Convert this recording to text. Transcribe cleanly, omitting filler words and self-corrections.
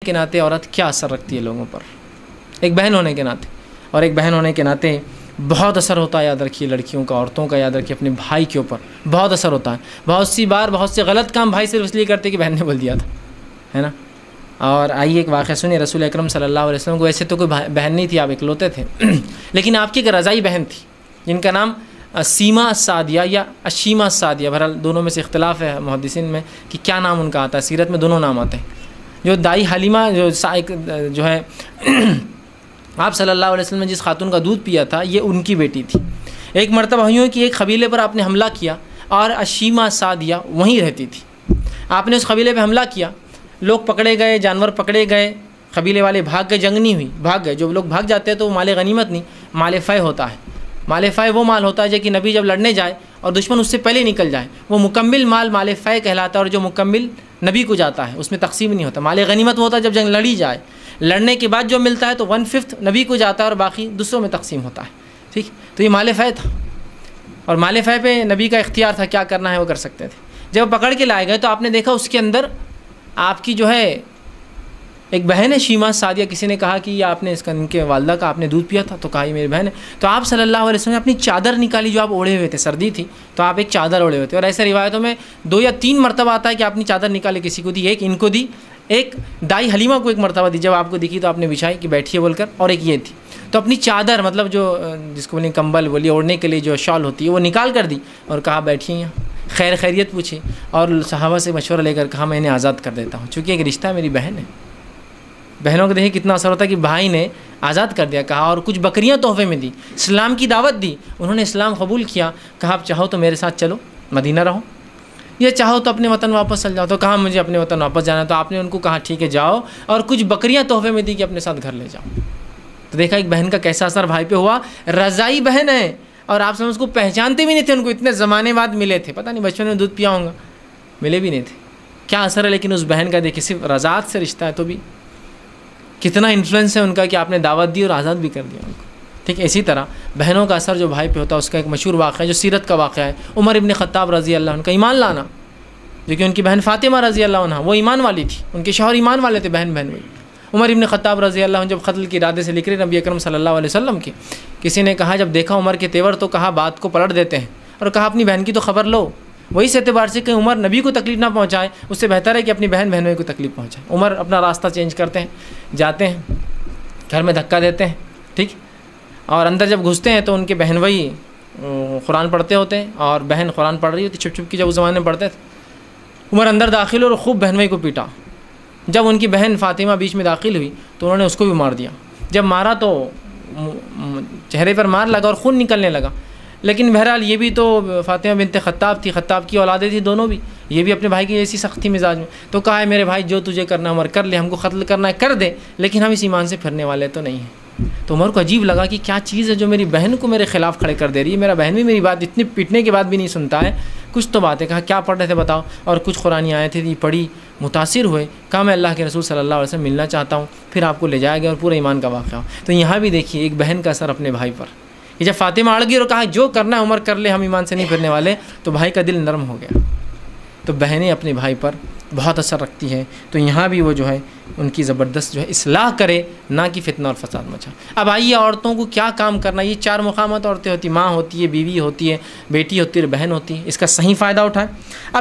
کے ناطے عورت کیا اثر رکھتی ہے لوگوں پر، ایک بہن ہونے کے ناطے، اور ایک بہن ہونے کے ناطے بہت اثر ہوتا ہے، یاد رکھیے لڑکیوں کا، عورتوں کا، یاد رکھیے اپنے بھائی کے اوپر بہت اثر ہوتا ہے۔ بہت سی بار بہت سے غلط کام بھائی صرف اس لیے کرتے کہ بہن نے بول دیا تھا، ہے نا۔ اور آئیے ایک واقعہ سنیے، رسول اکرم صلی اللہ علیہ وسلم کو ویسے تو کوئی بہن نہیں تھی، آپ اکلوتے تھے، لیکن آپ کی ایک رضائی بہن تھی جن کا نام سیما السعدیہ یا اشیمہ السعدیہ، بہرحال دونوں میں سے اختلاف ہے محدثین میں کہ کیا نام ان کا آتا ہے، سیرت میں دونوں نام آتے ہیں۔ جو دائی حلیمہ جو ہے آپ صلی اللہ علیہ وسلم نے جس خاتون کا دودھ پیا تھا، یہ ان کی بیٹی تھی۔ ایک مرتبہ ہوئی کہ ایک قبیلے پر آپ نے حملہ کیا اور اشیمہ السعدیہ وہیں رہتی تھی، آپ نے اس قبیلے پہ حملہ کیا، لوگ پکڑے گئے، جانور پکڑے گئے، قبیلے والے بھاگ گئے، جنگ نہیں ہوئی، بھاگ گئے۔ جو لوگ بھاگ جاتے ہیں تو وہ مال غنیمت نہیں، مال فے ہوتا ہے۔ مال فے وہ مال ہوتا ہے کہ نبی جب لڑنے جائے اور دشمن اس سے پہلے نکل جائے، وہ مکمل مال فے کہلاتا ہے، اور جو مکمل نبی کو جاتا ہے اس میں تقسیم نہیں ہوتا۔ مال غنیمت وہ ہوتا ہے جب جنگ لڑی جائے، لڑنے کے بعد جو ملتا ہے تو 1/5 نبی کو جاتا ہے اور باقی دوسروں میں تقسیم ہوتا ہے، ٹھیک۔ تو یہ مال فے تھا، اور مال فے پہ نبی کا اختیار تھا، کیا کرنا ہے وہ کر سکتے تھے۔ جب پکڑ کے لائے گئے تو آپ نے دیکھا اس کے اندر آپ کی جو ہے ایک بہن ہے شیمہ السعدیہ، کسی نے کہا کہ یہ آپ نے ان کے والدہ کا آپ نے دودھ پیا تھا، تو کہا یہ میری بہن ہے۔ تو آپ صلی اللہ علیہ وسلم نے اپنی چادر نکالی جو آپ اوڑھے ہوئے تھے، سردی تھی تو آپ ایک چادر اوڑھے ہوئے تھے، اور ایسے روایتوں میں 2 یا 3 مرتبہ آتا ہے کہ آپ نے چادر نکالے، کسی کو دی، ایک ان کو دی، ایک دائی حلیمہ کو ایک مرتبہ دی، جب آپ کو دکھی تو آپ نے بچھائی کہ بیٹھیے بول کر، اور ایک یہ تھی۔ تو اپنی چادر مطلب جو جس کو بولیں کمبل بولیے، اوڑھنے کے لیے جو شال ہوتی ہے وہ نکال کر دی اور کہا بیٹھیے یہاں، خیریت پوچھی، اور صحابہ سے مشورہ لے کر کہا میں انہیں آزاد کر دیتا ہوں، چونکہ ایک رشتہ میری بہن ہے۔ بہنوں کو دیکھیں کتنا اثر ہوتا ہے کہ بھائی نے آزاد کر دیا، کہا، اور کچھ بکریاں تحفے میں دی، اسلام کی دعوت دی، انہوں نے اسلام قبول کیا، کہا آپ چاہو تو میرے ساتھ چلو مدینہ رہو، یہ چاہو تو اپنے وطن واپس چل جاؤ، تو کہا مجھے اپنے وطن واپس جانا ہے، تو آپ نے ان کو کہا ٹھیک ہے جاؤ، اور کچھ بکریاں تحفے میں دی کہ اپنے ساتھ گھر لے جاؤ۔ تو دیکھا ایک بہن کا کیسا اثر بھائی پہ ہوا، رضائی بہن ہے، اور آپ سمجھ اس کو پہچانتے بھی نہیں تھے، ان کو اتنے زمانے بعد ملے تھے، پتہ نہیں بچپن میں دودھ پیا ہوں گا، ملے بھی نہیں تھے، کیا اثر ہے۔ لیکن اس بہن کا دیکھیے صرف رضاعت سے رشتہ ہے تو بھی کتنا انفلوئنس ہے ان کا کہ آپ نے دعوت دی اور آزاد بھی کر دیا ان کو، ٹھیک۔ اسی طرح بہنوں کا اثر جو بھائی پہ ہوتا ہے، اس کا ایک مشہور واقعہ ہے جو سیرت کا واقعہ ہے، عمر ابن خطاب رضی اللہ عنہ کا ایمان لانا، جو کہ ان کی بہن فاطمہ رضی اللہ عنہ وہ ایمان والی تھی، ان کے شوہر ایمان والے تھے، بہن ہوئی۔ عمر ابن خطاب رضی اللہ عنہ جب قتل کے ارادے سے نکلے نبی اکرم صلی اللہ علیہ وسلم کی، کسی نے کہا، جب دیکھا عمر کے تیور تو کہا بات کو پلٹ دیتے ہیں، اور کہا اپنی بہن کی تو خبر لو، وہی سے اعتبار سے کہ عمر نبی کو تکلیف نہ پہنچائے، اس سے بہتر ہے کہ اپنی بہنوئی کو تکلیف پہنچائے۔ عمر اپنا راستہ چینج کرتے ہیں، جاتے ہیں گھر میں دھکا دیتے ہیں، ٹھیک، اور اندر جب گھستے ہیں تو ان کے بہنوئی قرآن پڑھتے ہوتے ہیں، اور بہن قرآن پڑھ رہی ہوتی، چھپ چھپ کی، جب اس زمانے میں پڑھتے تھے۔ عمر اندر داخل اور خوب بہنوئی کو پیٹا، جب ان کی بہن فاطمہ بیچ میں داخل ہوئی تو انہوں نے اس کو بھی مار دیا، جب مارا تو چہرے پر مار لگا اور خون نکلنے لگا، لیکن بہرحال یہ بھی تو فاطمہ بنت خطاب تھی، خطاب کی اولادیں تھیں دونوں بھی، یہ بھی اپنے بھائی کی جیسی سخت تھی مزاج میں، تو کہا ہے میرے بھائی جو تجھے کرنا عمر کر لے، ہم کو قتل کرنا ہے کر دے، لیکن ہم اس ایمان سے پھرنے والے تو نہیں ہیں۔ تو عمر کو عجیب لگا کہ کیا چیز ہے جو میری بہن کو میرے خلاف کھڑے کر دے رہی ہے، میرا بہن بھی میری بات اتنی پیٹنے کے بعد بھی نہیں سنتا ہے، کچھ تو بات ہے۔ کہا کیا پڑھ رہے تھے بتاؤ، اور کچھ قرآنی آئے تھے، پڑھی، متاثر ہوئے، کہا میں اللہ کے رسول صلی اللہ علیہ وسلم ملنا چاہتا ہوں، پھر آپ کو لے جایا گیا اور پورے ایمان کا واقعہ۔ تو یہاں بھی دیکھیے ایک بہن کا اثر اپنے بھائی پر، کہ جب فاطمہ اڑ گئی اور کہا جو کرنا ہے عمر کر لے، ہم ایمان سے نہیں پھرنے والے، تو بھائی کا دل نرم ہو گیا۔ تو بہنیں اپنے بھائی پر بہت اثر رکھتی ہیں، تو یہاں بھی وہ جو ہے ان کی زبردست جو ہے اصلاح کرے، نہ کہ فتنہ اور فساد مچا۔ اب آئیے عورتوں کو کیا کام کرنا، یہ 4 مقامات عورتیں ہوتی ہیں، ماں ہوتی ہے، بیوی ہوتی ہے، بیٹی ہوتی ہے، بہن ہوتی ہے، اس کا صحیح فائدہ اٹھائیں۔ اب